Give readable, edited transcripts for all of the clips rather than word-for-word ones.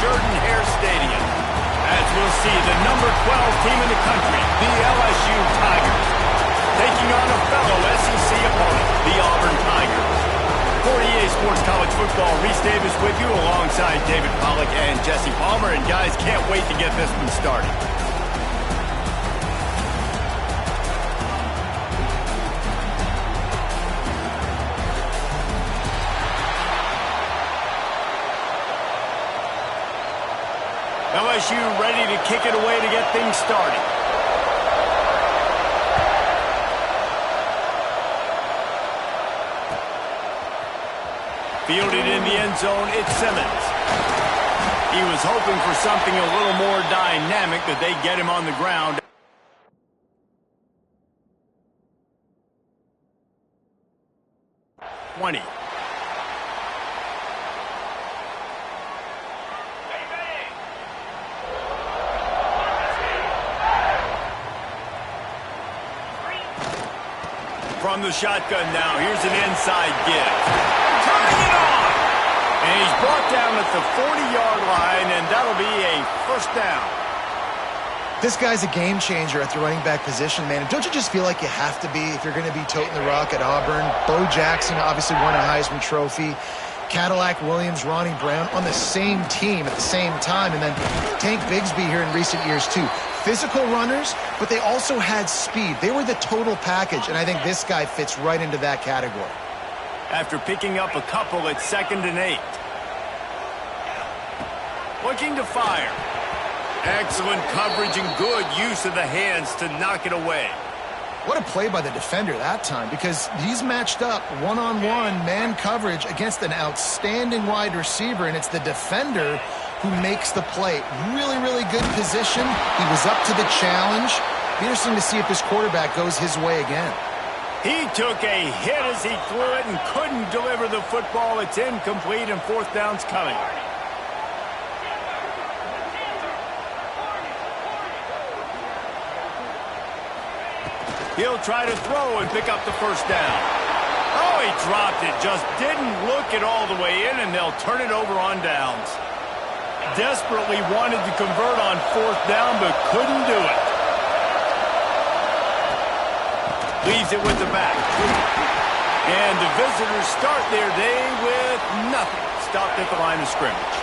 Jordan-Hare Stadium, as we'll see the number 12 team in the country, the LSU Tigers, taking on a fellow SEC opponent, the Auburn Tigers. For EA Sports College Football, Reese Davis with you alongside David Pollack and Jesse Palmer. And guys, can't wait to get this one started. LSU ready to kick it away to get things started. Fielded in the end zone, it's Simmons. He was hoping for something a little more dynamic, that they get him on the ground. From the shotgun now, here's an inside give. Turning it on! And he's brought down at the 40-yard line, and that'll be a first down. This guy's a game changer at the running back position, man. Don't you just feel like you have to be if you're going to be toting the rock at Auburn? Bo Jackson obviously won a Heisman Trophy. Cadillac Williams, Ronnie Brown on the same team at the same time. And then Tank Bigsby here in recent years, too. Physical runners, but they also had speed. They were the total package, and I think this guy fits right into that category. After picking up a couple, it's 2nd and 8. Looking to fire. Excellent coverage and good use of the hands to knock it away. What a play by the defender that time, because he's matched up one-on-one man coverage against an outstanding wide receiver, and it's the defender who makes the play. Really, really good position. He was up to the challenge. Be interesting to see if this quarterback goes his way again. He took a hit as he threw it and couldn't deliver the football. It's incomplete, and 4th down's coming. He'll try to throw and pick up the first down. Oh, he dropped it. Just didn't look it all the way in, and they'll turn it over on downs. Desperately wanted to convert on 4th down, but couldn't do it. Leaves it with the back. And the visitors start their day with nothing. Stopped at the line of scrimmage.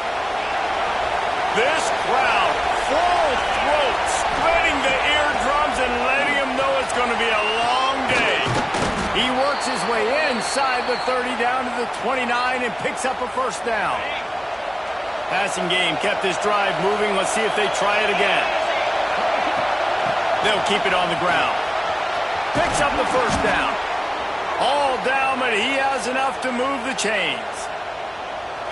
This crowd, full throat, spreading the eardrums and letting them know it's going to be a long day. He works his way inside the 30 down to the 29 and picks up a first down. Passing game kept this drive moving. Let's see if they try it again. They'll keep it on the ground. Picks up the first down. All down, but he has enough to move the chains.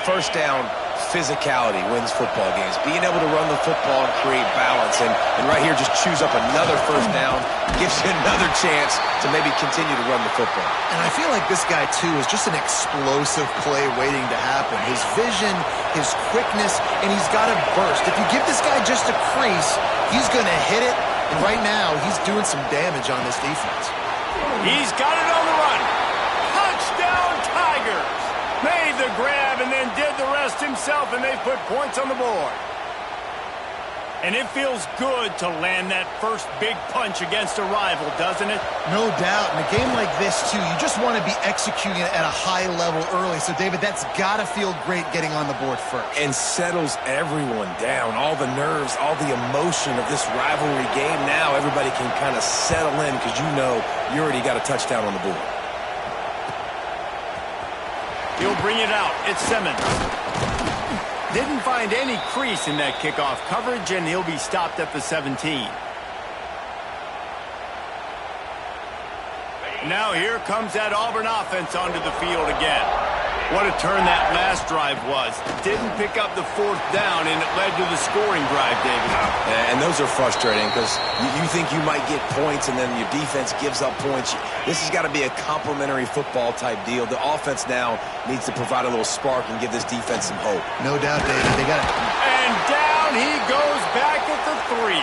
First down, physicality wins football games. Being able to run the football and create balance. And right here, just choose up another first down. Gives you another chance to maybe continue to run the football. And I feel like this guy, too, is just an explosive play waiting to happen. His vision, his quickness, and he's got a burst. If you give this guy just a crease, he's going to hit it. And right now, he's doing some damage on this defense. He's got it on the run. Touchdown, Tigers. Made the grab and then did the rest himself, and they put points on the board. And it feels good to land that first big punch against a rival, doesn't it? No doubt. In a game like this, too, you just want to be executing it at a high level early. So, David, that's got to feel great getting on the board first. And settles everyone down. All the nerves, all the emotion of this rivalry game. Now everybody can kind of settle in because you know you already got a touchdown on the board. He'll bring it out. It's Simmons. Didn't find any crease in that kickoff coverage, and he'll be stopped at the 17. Now here comes that Auburn offense onto the field again. What a turn that last drive was. Didn't pick up the 4th down, and it led to the scoring drive, David. And those are frustrating because you think you might get points, and then your defense gives up points. This has got to be a complementary football type deal. The offense now needs to provide a little spark and give this defense some hope. No doubt, David. They got it. And down he goes back at the 3.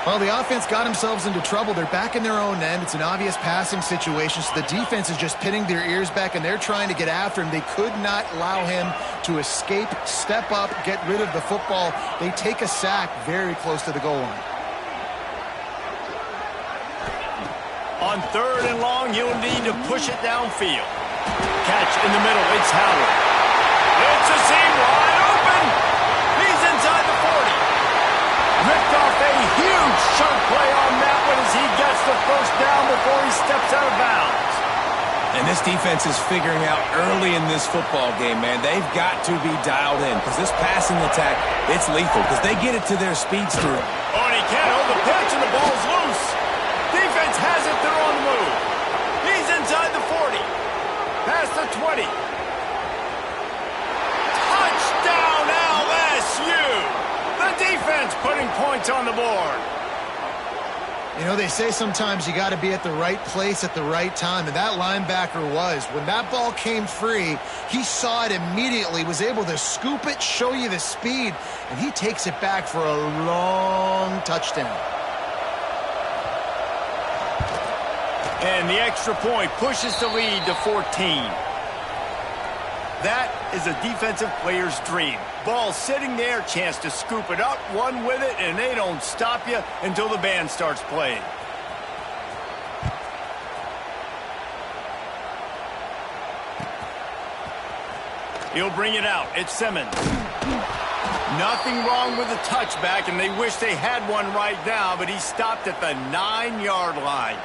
Well, the offense got themselves into trouble. They're back in their own end. It's an obvious passing situation, so the defense is just pinning their ears back, and they're trying to get after him. They could not allow him to escape, step up, get rid of the football. They take a sack very close to the goal line. On 3rd and long, you'll need to push it downfield. Catch in the middle. It's Howard. It's a seam wide open. He's inside the 40. Ripped off a huge chunk play on that one as he gets the first down before he steps out of bounds. And this defense is figuring out early in this football game, man. They've got to be dialed in because this passing attack, it's lethal because they get it to their speedster. Oh, and he can't hold the pitch, and the ball's loose. Defense has it. They're on the move. He's inside the 40. Past the 20. Touchdown, LSU. The defense putting points on the board. You know, they say sometimes you got to be at the right place at the right time, and that linebacker was. When that ball came free, he saw it immediately, was able to scoop it, show you the speed, and he takes it back for a long touchdown. And the extra point pushes the lead to 14. That is a defensive player's dream. Ball sitting there, chance to scoop it up, run with it, and they don't stop you until the band starts playing. He'll bring it out. It's Simmons. Nothing wrong with the touchback, and they wish they had one right now, but he stopped at the 9-yard line.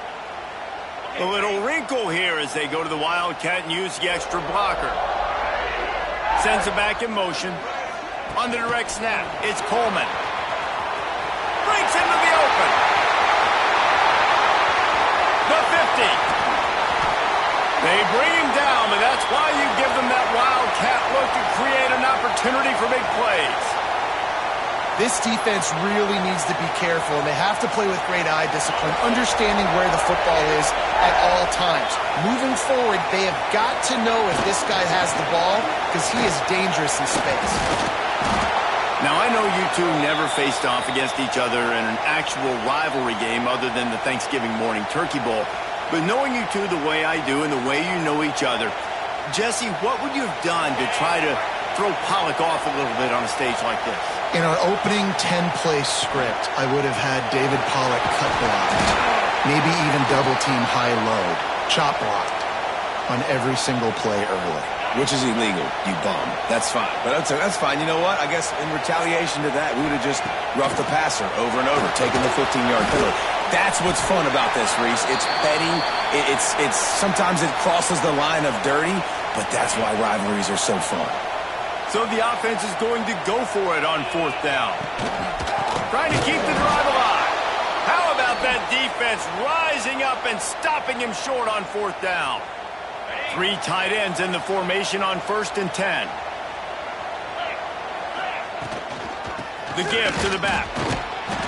A little wrinkle here as they go to the Wildcat and use the extra blocker. Sends it back in motion. On the direct snap, it's Coleman. Breaks into the open. The 50. They bring him down, but that's why you give them that Wildcat look to create an opportunity for big plays. This defense really needs to be careful, and they have to play with great eye discipline, understanding where the football is at all times. Moving forward, they have got to know if this guy has the ball, because he is dangerous in space. Now, I know you two never faced off against each other in an actual rivalry game other than the Thanksgiving morning Turkey Bowl, but knowing you two the way I do and the way you know each other, Jesse, what would you have done to try to throw Pollock off a little bit on a stage like this? In our opening 10-play script, I would have had David Pollock cut blocked, maybe even double-team high-low, chop blocked on every single play early. Which is illegal, you bum. That's fine. But that's fine. You know what? I guess in retaliation to that, we would have just roughed the passer over and over, taking the 15-yard penalty. That's what's fun about this, Reese. It's petty. It's sometimes it crosses the line of dirty, but that's why rivalries are so fun. So the offense is going to go for it on 4th down. Trying to keep the drive alive. How about that defense rising up and stopping him short on 4th down? 3 tight ends in the formation on 1st and 10. The give to the back.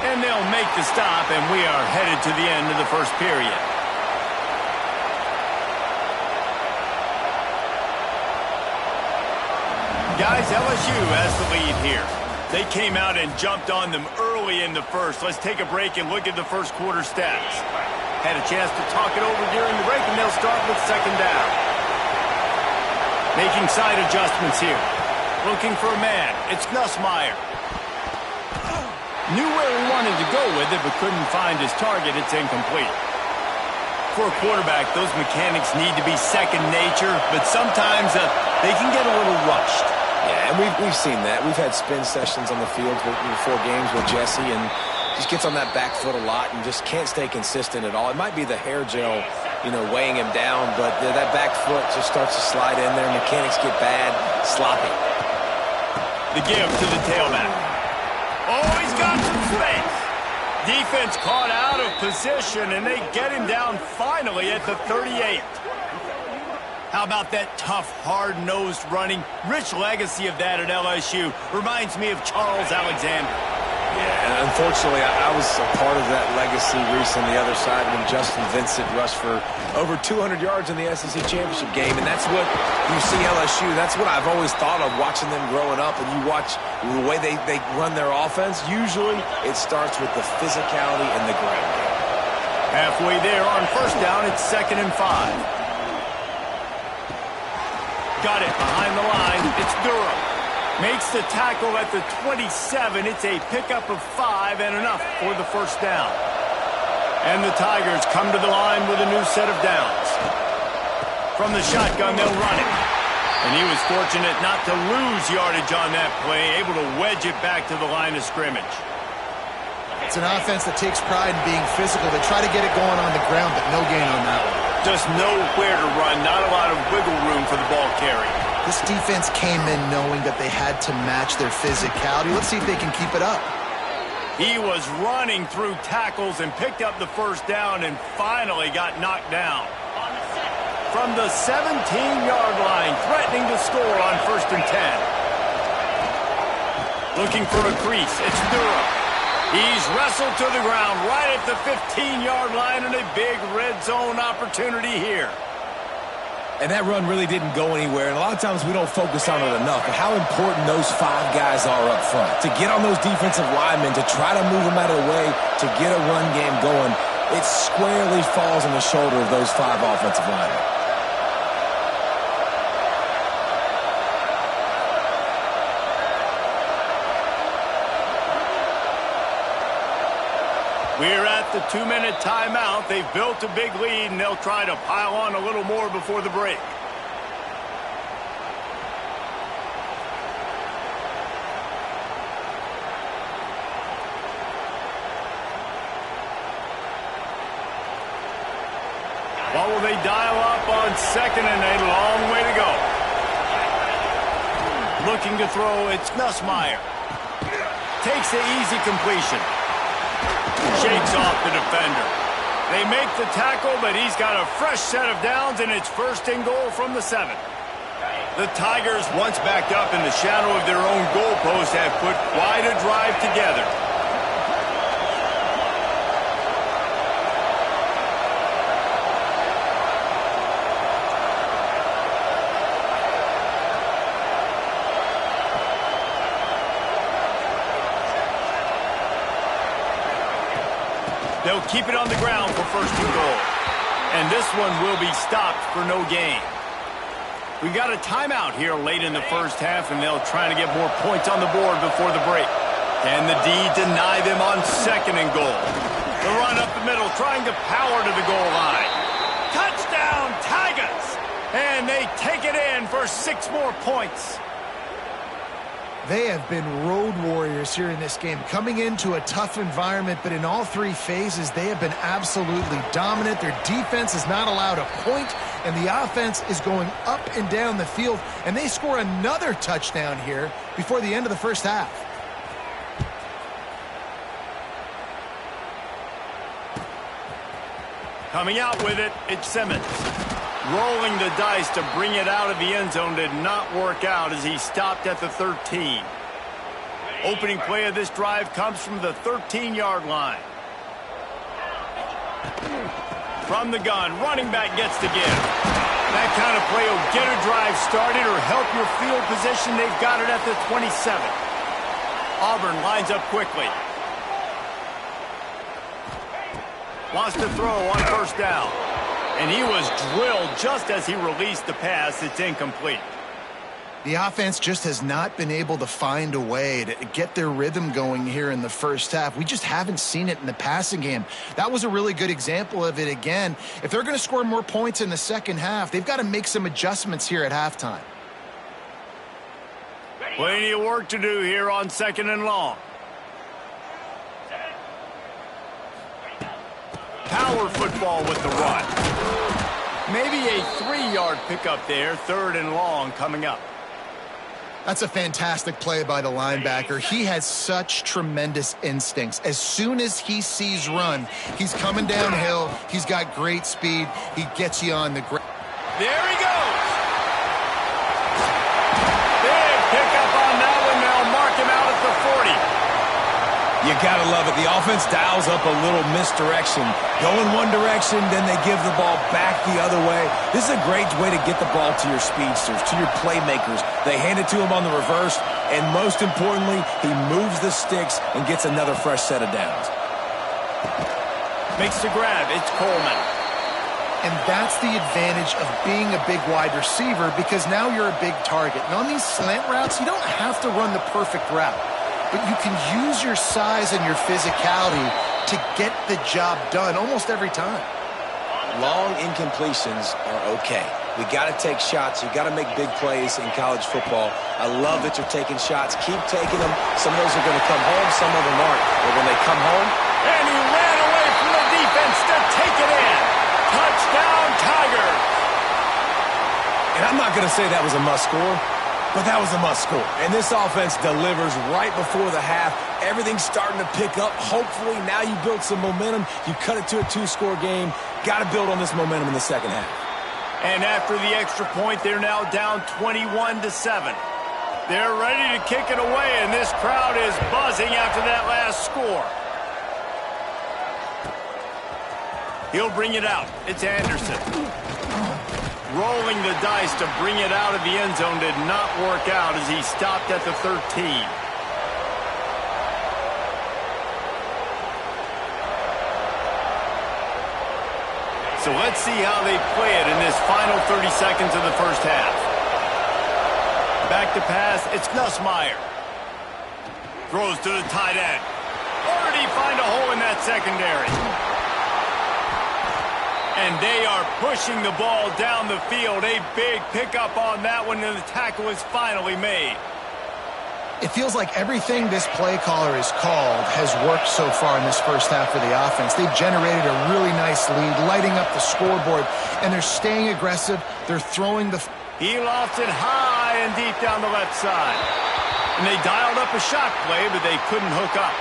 And they'll make the stop, and we are headed to the end of the first period. Guys, LSU has the lead here. They came out and jumped on them early in the first. Let's take a break and look at the first quarter stats. Had a chance to talk it over during the break, and they'll start with 2nd down. Making side adjustments here. Looking for a man. It's Nussmeier. Knew where he wanted to go with it, but couldn't find his target. It's incomplete. For a quarterback, those mechanics need to be second nature, but sometimes they can get a little rushed. Yeah, and we've seen that. We've had spin sessions on the field before games with Jesse, and just gets on that back foot a lot and just can't stay consistent at all. It might be the hair gel, weighing him down, but that back foot just starts to slide in there. Mechanics get bad, sloppy. The give to the tailback. Oh, he's got some space. Defense caught out of position, and they get him down finally at the 38. How about that tough, hard-nosed running? Rich legacy of that at LSU. Reminds me of Charles Alexander. Yeah, and unfortunately, I was a part of that legacy, Reese, on the other side when Justin Vincent rushed for over 200 yards in the SEC championship game, and that's what you see LSU. That's what I've always thought of watching them growing up, and you watch the way they run their offense. Usually, it starts with the physicality and the ground game. Halfway there on first down, it's 2nd and 5. Got it behind the line. It's Durham. Makes the tackle at the 27. It's a pickup of 5 and enough for the first down. And the Tigers come to the line with a new set of downs. From the shotgun, they'll run it. And he was fortunate not to lose yardage on that play, able to wedge it back to the line of scrimmage. It's an offense that takes pride in being physical. They try to get it going on the ground, but no gain on that one. Just nowhere to run, not a lot of wiggle room for the ball carry. This defense came in knowing that they had to match their physicality. Let's see if they can keep it up. He was running through tackles and picked up the first down and finally got knocked down. From the 17-yard line, threatening to score on 1st and 10. Looking for a crease, it's Durham. He's wrestled to the ground right at the 15-yard line and a big red zone opportunity here. And that run really didn't go anywhere, and a lot of times we don't focus on it enough, but how important those 5 guys are up front. To get on those defensive linemen, to try to move them out of the way, to get a run game going, it squarely falls on the shoulder of those 5 offensive linemen. We're at the 2-minute timeout. They've built a big lead, and they'll try to pile on a little more before the break. What will they dial up on 2nd and a long way to go? Looking to throw, it's Nussmeier. Takes the easy completion. Shakes off the defender. They make the tackle, but he's got a fresh set of downs, and it's 1st and goal from the 7. The Tigers, once backed up in the shadow of their own goalpost, have put quite a drive together. They'll keep it on the ground for 1st and goal. And this one will be stopped for no gain. We got a timeout here late in the first half, and they'll try to get more points on the board before the break. Can the D deny them on 2nd and goal? The run up the middle, trying to power to the goal line. Touchdown, Tigers! And they take it in for 6 more points. They have been road warriors here in this game, coming into a tough environment, but in all 3 phases, they have been absolutely dominant. Their defense is not allowed a point, and the offense is going up and down the field, and they score another touchdown here before the end of the first half. Coming out with it, it's Simmons. Rolling the dice to bring it out of the end zone did not work out as he stopped at the 13. Opening play of this drive comes from the 13-yard line. From the gun, running back gets to give. That kind of play will get a drive started or help your field position. They've got it at the 27. Auburn lines up quickly. Wants to throw on 1st down. And he was drilled just as he released the pass. It's incomplete. The offense just has not been able to find a way to get their rhythm going here in the first half. We just haven't seen it in the passing game. That was a really good example of it again. If they're going to score more points in the second half, they've got to make some adjustments here at halftime. Plenty of work to do here on 2nd and long. Power football with the run. Maybe a 3-yard pickup there, 3rd and long coming up. That's a fantastic play by the linebacker. He has such tremendous instincts. As soon as he sees run, he's coming downhill. He's got great speed. He gets you on the ground. There he goes. Big pickup on that one. They'll mark him out at the 40. You got to love it. The offense dials up a little misdirection. Go in one direction, then they give the ball back the other way. This is a great way to get the ball to your speedsters, to your playmakers. They hand it to him on the reverse, and most importantly, he moves the sticks and gets another fresh set of downs. Makes the grab. It's Coleman. And that's the advantage of being a big wide receiver, because now you're a big target. And on these slant routes, you don't have to run the perfect route, but you can use your size and your physicality to get the job done almost every time. Long incompletions are okay. We got to take shots. You got to make big plays in college football. I love that you're taking shots. Keep taking them. Some of those are going to come home. Some of them aren't. But when they come home, And he ran away from the defense to take it in. Touchdown, Tigers. and I'm not going to say that was a must score, but that was a must score. And this offense delivers right before the half. Everything's starting to pick up. Hopefully now you build some momentum. You cut it to a 2-score game. Got to build on this momentum in the second half. And after the extra point, they're now down 21-7. They're ready to kick it away, and this crowd is buzzing after that last score. He'll bring it out. It's Anderson. Rolling the dice to bring it out of the end zone did not work out as he stopped at the 13. So let's see how they play it in this final 30 seconds of the first half. Back to pass, it's Nussmeier. Throws to the tight end. Already find a hole in that secondary. And they are pushing the ball down the field. A big pickup on that one, and the tackle is finally made. It feels like everything this play caller has called has worked so far in this first half for the offense. They've generated a really nice lead, lighting up the scoreboard, and they're staying aggressive. They're throwing the... He lofts it high and deep down the left side. And they dialed up a shot play, but they couldn't hook up.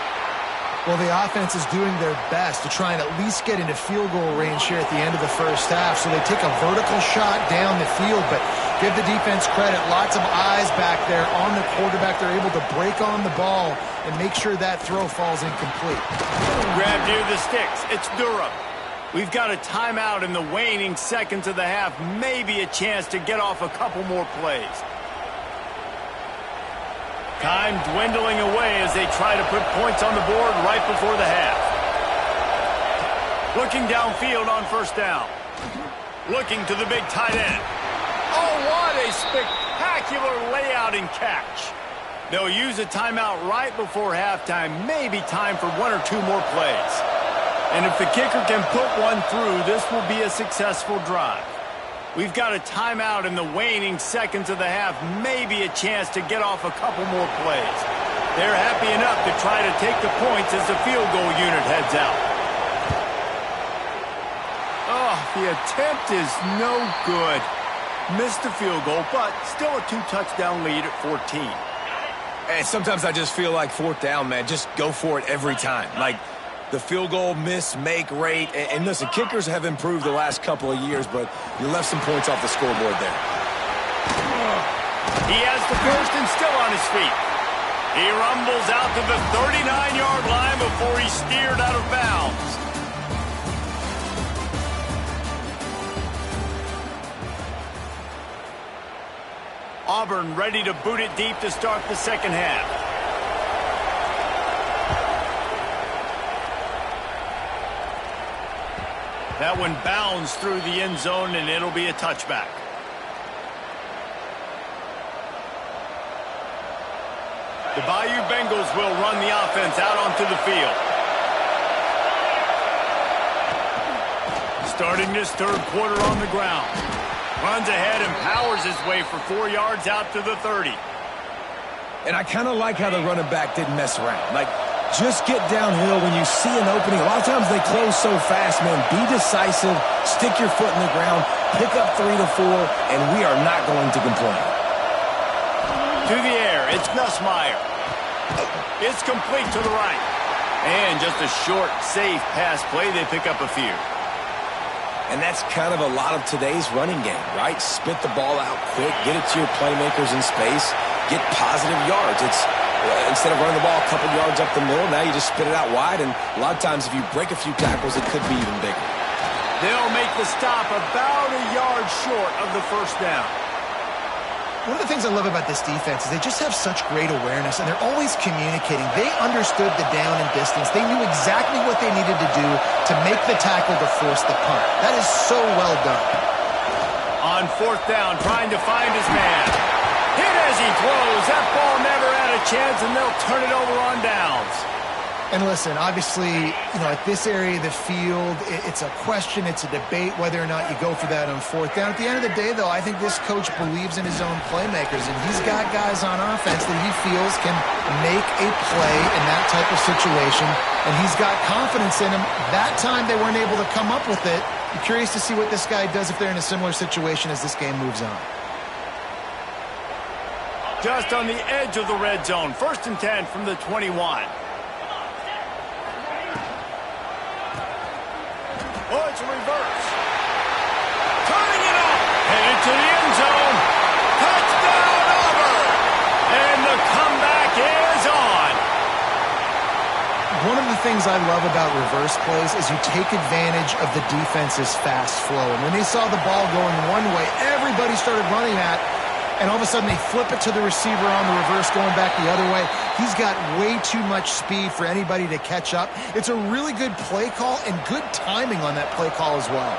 Well, the offense is doing their best to try and at least get into field goal range here at the end of the first half. So they take a vertical shot down the field, but give the defense credit. Lots of eyes back there on the quarterback. They're able to break on the ball and make sure that throw falls incomplete. Grab near the sticks. It's Durham. We've got a timeout in the waning seconds of the half. Maybe a chance to get off a couple more plays. Time dwindling away as they try to put points on the board right before the half. Looking downfield on first down. Looking to the big tight end. Oh, what a spectacular layout and catch. They'll use a timeout right before halftime. Maybe time for one or two more plays. And if the kicker can put one through, this will be a successful drive. We've got a timeout in the waning seconds of the half. Maybe a chance to get off a couple more plays. They're happy enough to try to take the points as the field goal unit heads out. Oh, the attempt is no good. Missed the field goal, but still a 2-touchdown lead at 14. And sometimes I just feel like fourth down, man. Just go for it every time. Like the field goal miss, make rate. And listen, kickers have improved the last couple of years, but you left some points off the scoreboard there. He has the first and still on his feet. He rumbles out to the 39-yard line before he's steered out of bounds. Auburn ready to boot it deep to start the second half. That one bounds through the end zone, and it'll be a touchback. The Bayou Bengals will run the offense out onto the field. Starting this third quarter on the ground. Runs ahead and powers his way for 4 yards out to the 30. And I kind of like how the running back didn't mess around. Like, just get downhill when you see an opening. A lot of times they close so fast, man. Be decisive, stick your foot in the ground, pick up 3 to 4, and we are not going to complain. To the air, it's Nussmeier. It's complete to the right. And just a short, safe pass play. They pick up a few. And that's kind of a lot of today's running game, right? Spit the ball out quick, get it to your playmakers in space, get positive yards. It's Instead of running the ball a couple yards up the middle, now you just spit it out wide, and a lot of times if you break a few tackles, it could be even bigger. They'll make the stop about a yard short of the first down. One of the things I love about this defense is they just have such great awareness, and they're always communicating. They understood the down and distance. They knew exactly what they needed to do to make the tackle to force the punt. That is so well done. On fourth down, trying to find his man. Hit as he throws. That ball never had a chance, and they'll turn it over on downs. And listen, obviously, at this area of the field, it's a question, it's a debate whether or not you go for that on fourth down. At the end of the day, though, I think this coach believes in his own playmakers, and he's got guys on offense that he feels can make a play in that type of situation, and he's got confidence in them. That time they weren't able to come up with it. I'm curious to see what this guy does if they're in a similar situation as this game moves on. Just on the edge of the red zone, 1st and 10 from the 21. Oh, it's a reverse. Turning it up. Headed to the end zone. Touchdown, Auburn. And the comeback is on. One of the things I love about reverse plays is you take advantage of the defense's fast flow. And when they saw the ball going one way, everybody started running that. And all of a sudden they flip it to the receiver on the reverse going back the other way. He's got way too much speed for anybody to catch up. It's a really good play call and good timing on that play call as well.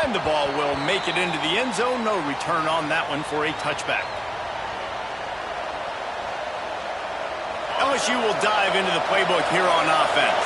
And the ball will make it into the end zone. No return on that one for a touchback. LSU will dive into the playbook here on offense.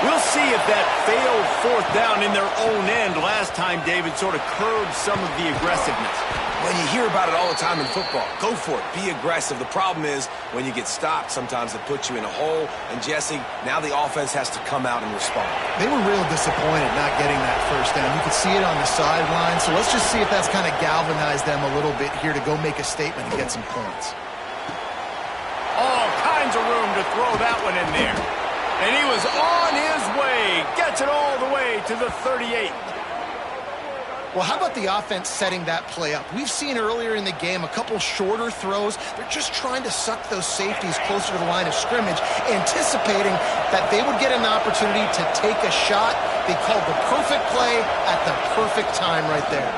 We'll see if that failed fourth down in their own end last time, David, sort of curbed some of the aggressiveness. Well, you hear about it all the time in football. Go for it. Be aggressive. The problem is when you get stopped, sometimes it puts you in a hole. And, Jesse, now the offense has to come out and respond. They were real disappointed not getting that first down. You could see it on the sideline. So let's just see if that's kind of galvanized them a little bit here to go make a statement and get some points. All kinds of room to throw that one in there. And he was on his way. Gets it all the way to the 38. Well, how about the offense setting that play up? We've seen earlier in the game a couple shorter throws. They're just trying to suck those safeties closer to the line of scrimmage, anticipating that they would get an opportunity to take a shot. They called the perfect play at the perfect time right there.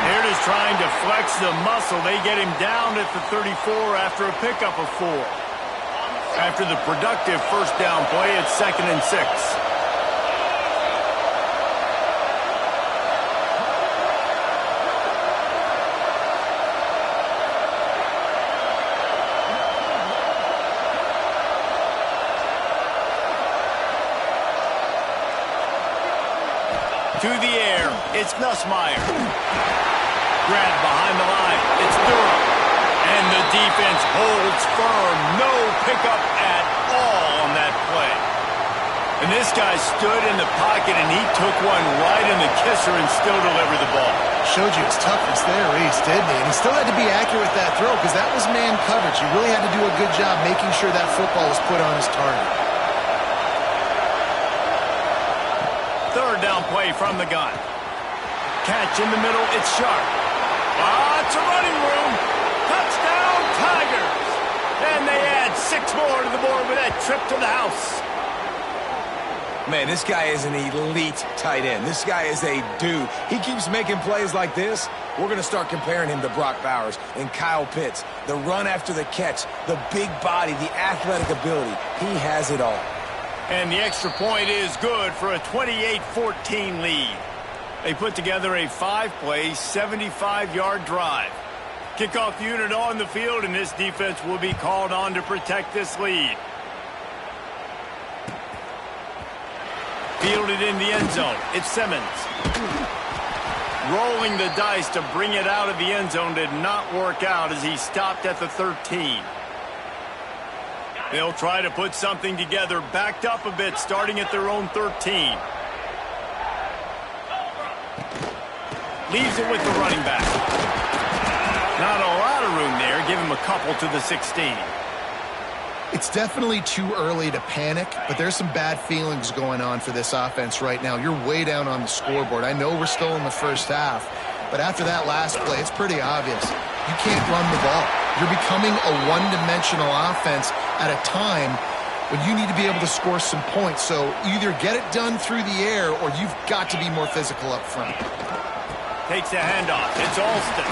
They're just trying to flex the muscle. They get him down at the 34 after a pickup of 4. After the productive first down play, it's 2nd and 6. To the air, it's Nussmeier. Grabbed behind the line, it's Durham. And the defense holds firm. No pickup at all on that play. And this guy stood in the pocket, and he took one right in the kisser and still delivered the ball. Showed you his toughness there, Reese, didn't he? And he still had to be accurate with that throw because that was man coverage. He really had to do a good job making sure that football was put on his target. Third down play from the gun. Catch in the middle, it's sharp. Lots of running room. Touchdown, Tigers! And they add 6 more to the board with that trip to the house. Man, this guy is an elite tight end. This guy is a dude. He keeps making plays like this. We're going to start comparing him to Brock Bowers and Kyle Pitts. The run after the catch, the big body, the athletic ability. He has it all. And the extra point is good for a 28-14 lead. They put together a 5-play, 75-yard drive. Kickoff unit on the field, and this defense will be called on to protect this lead. Fielded in the end zone. It's Simmons. Rolling the dice to bring it out of the end zone did not work out as he stopped at the 13. They'll try to put something together, backed up a bit, starting at their own 13. Leaves it with the running back. Not a lot of room there. Give him a couple to the 16. It's definitely too early to panic, but there's some bad feelings going on for this offense right now. You're way down on the scoreboard. I know we're still in the first half, but after that last play, it's pretty obvious. You can't run the ball. You're becoming a one-dimensional offense at a time when you need to be able to score some points. So either get it done through the air or you've got to be more physical up front. Takes a handoff. It's Alston.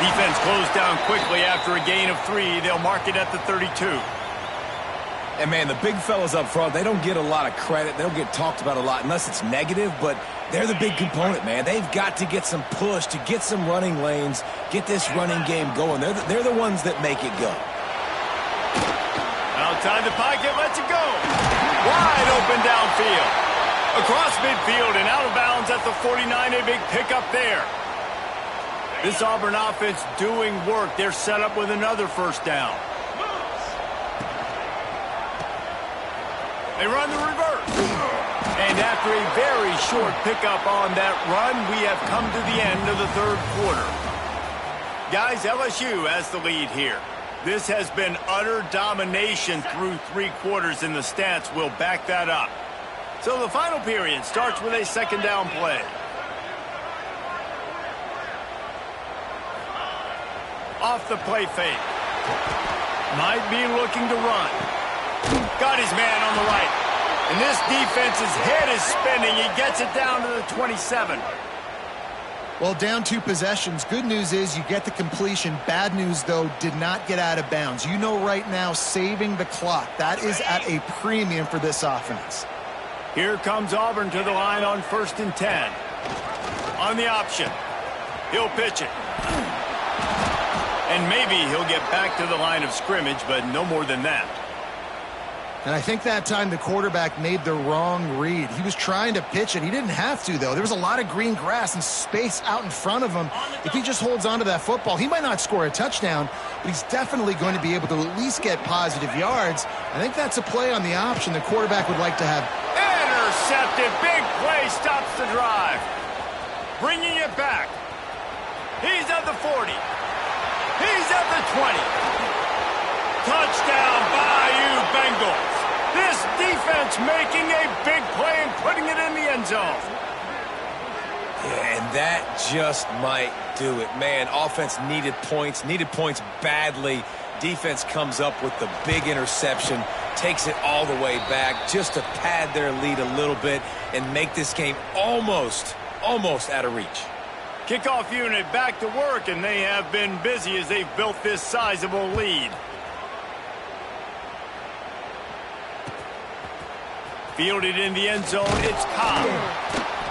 Defense closed down quickly after a gain of 3. They'll mark it at the 32. And, man, the big fellas up front, they don't get a lot of credit. They don't get talked about a lot unless it's negative, but they're the big component, man. They've got to get some push, to get some running lanes, get this running game going. They're the ones that make it go. Outside the pocket, lets it go. Wide open downfield. Across midfield and out of bounds at the 49. A big pickup there. This Auburn offense doing work. They're set up with another first down. They run the reverse. And after a very short pickup on that run, we have come to the end of the third quarter. Guys, LSU has the lead here. This has been utter domination through 3 quarters, and the stats will back that up. So the final period starts with a second down play. Off the play fake. Might be looking to run. Got his man on the right. And this defense's head is spinning. He gets it down to the 27. Well, down 2 possessions. Good news is you get the completion. Bad news, though, did not get out of bounds. You know right now, saving the clock. That is at a premium for this offense. Here comes Auburn to the line on 1st and 10. On the option. He'll pitch it. And maybe he'll get back to the line of scrimmage, but no more than that. And I think that time the quarterback made the wrong read. He was trying to pitch it. He didn't have to, though. There was a lot of green grass and space out in front of him. If he just holds on to that football, he might not score a touchdown, but he's definitely going to be able to at least get positive yards. I think that's a play on the option the quarterback would like to have. Intercepted. Big play stops the drive. Bringing it back. He's at the 40. He's at the 20. Touchdown, Bayou Bengals. This defense making a big play and putting it in the end zone. Yeah, and that just might do it. Man, offense needed points badly. Defense comes up with the big interception, takes it all the way back just to pad their lead a little bit and make this game almost out of reach. Kickoff unit back to work, and they have been busy as they've built this sizable lead. Fielded in the end zone, it's Cobb.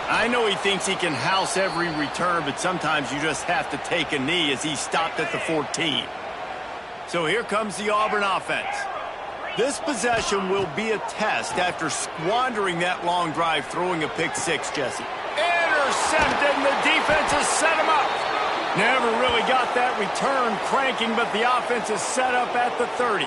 I know he thinks he can house every return, but sometimes you just have to take a knee as he stopped at the 14. So here comes the Auburn offense. This possession will be a test after squandering that long drive, throwing a pick 6, Jesse. Intercepted, and the defense has set him up. Never really got that return cranking, but the offense is set up at the 30.